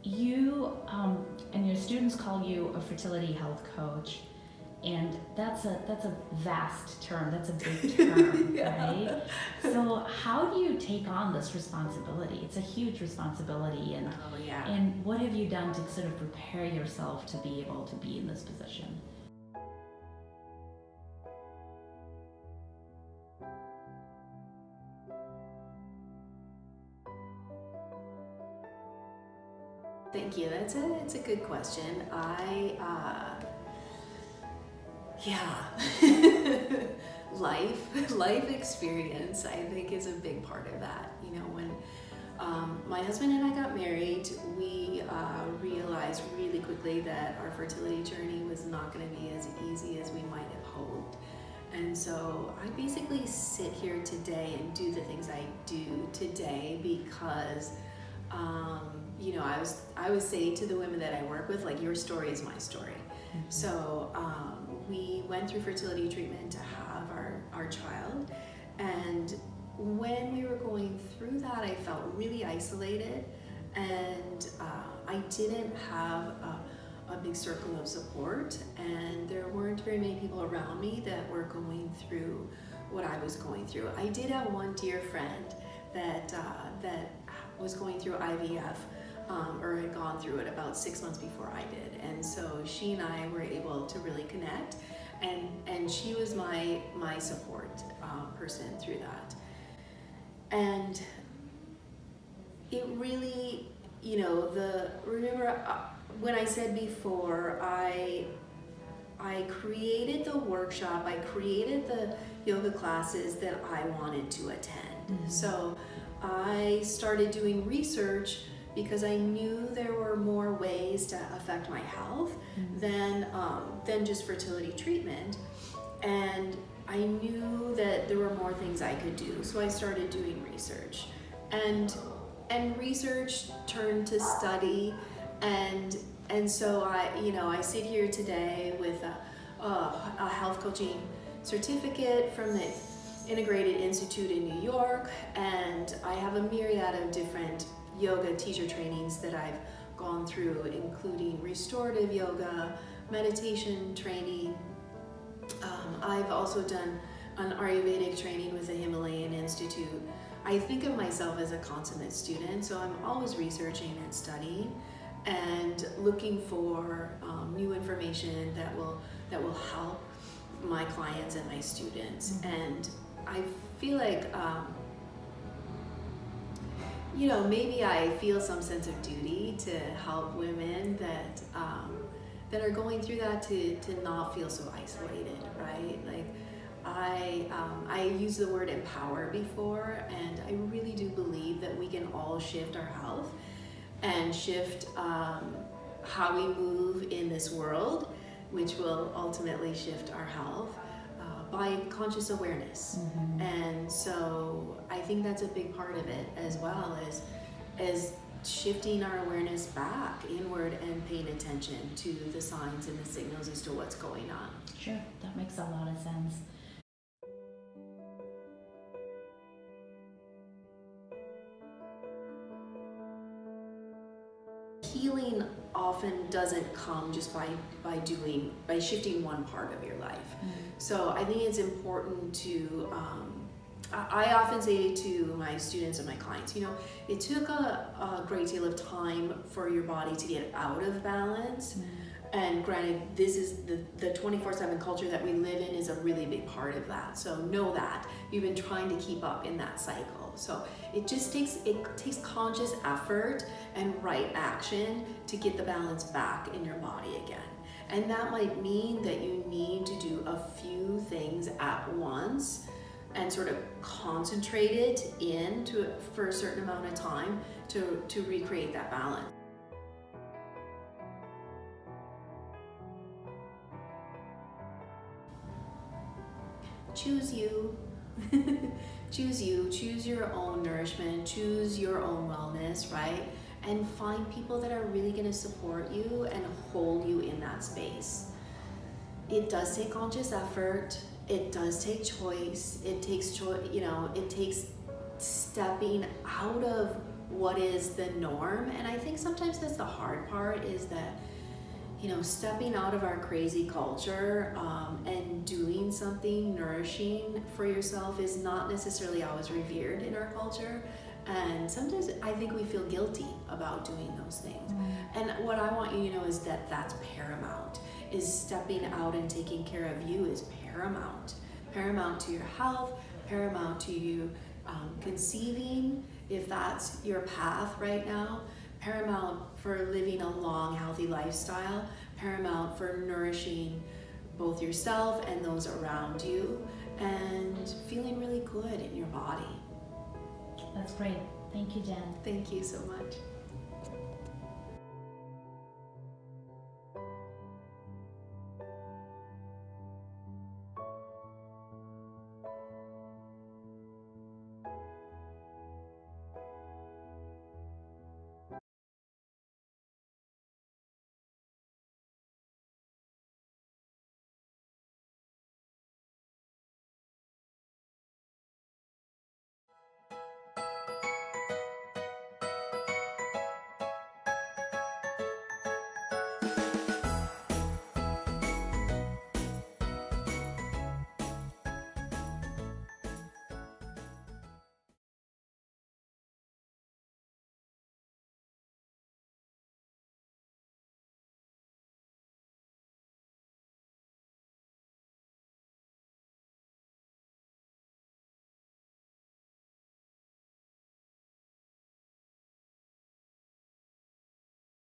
you and your students call you a fertility health coach, and that's a vast term. That's a big term, Yeah. right? So how do you take on this responsibility? It's a huge responsibility, and Oh, yeah. and what have you done to sort of prepare yourself to be able to be in this position? Thank you. It's a good question. Yeah, life experience, I think, is a big part of that. You know, when my husband and I got married, we realized really quickly that our fertility journey was not going to be as easy as we might have hoped. And so I basically sit here today and do the things I do today because, you know, I would say to the women that I work with, like, your story is my story. So we went through fertility treatment to have our child, and when we were going through that, I felt really isolated, and I didn't have a big circle of support, and there weren't very many people around me that were going through what I was going through. I did have one dear friend that was going through IVF, or had gone through it about 6 months before I did, and so she and I were able to really connect, and she was my support person through that. And it really, you know, remember when I said before, I created the workshop, I created the yoga classes that I wanted to attend. Mm-hmm. So I started doing research because I knew there were more ways to affect my health than just fertility treatment. And I knew that there were more things I could do, so I started doing research. And research turned to study, and so I sit here today with a health coaching certificate from the Integrated Institute in New York, and I have a myriad of different yoga teacher trainings that I've gone through, including restorative yoga, meditation training. I've also done an Ayurvedic training with the Himalayan Institute. I think of myself as a consummate student, so I'm always researching and studying and looking for new information that will help my clients and my students. Mm-hmm. And I feel like you know, maybe I feel some sense of duty to help women that are going through that to not feel so isolated, right? Like I used the word empower before, and I really do believe that we can all shift our health and shift how we move in this world, which will ultimately shift our health by conscious awareness. Mm-hmm. And so I think that's a big part of it, as well as shifting our awareness back inward and paying attention to the signs and the signals as to what's going on. Sure, that makes a lot of sense. Healing often doesn't come just by shifting one part of your life. Mm-hmm. So I think it's important to I often say to my students and my clients, you know, it took a great deal of time for your body to get out of balance. Mm-hmm. And granted, this is the 24/7 culture that we live in is a really big part of that. So know that you've been trying to keep up in that cycle. So it takes conscious effort and right action to get the balance back in your body again. And that might mean that you need to do a few things at once and sort of concentrate it for a certain amount of time to recreate that balance. Choose you. Choose you. Choose your own nourishment. Choose your own wellness, right? And find people that are really going to support you and hold you in that space. It does take conscious effort. It does take choice. It takes it takes stepping out of what is the norm. And I think sometimes that's the hard part, is that, you know, stepping out of our crazy culture and doing something nourishing for yourself is not necessarily always revered in our culture. And sometimes I think we feel guilty about doing those things. And what I want you to know is that that's paramount, is stepping out and taking care of you is paramount. Paramount to your health, paramount to you conceiving, if that's your path right now, paramount for living a long, healthy lifestyle, paramount for nourishing both yourself and those around you, and feeling really good in your body. That's great. Thank you, Jen. Thank you so much.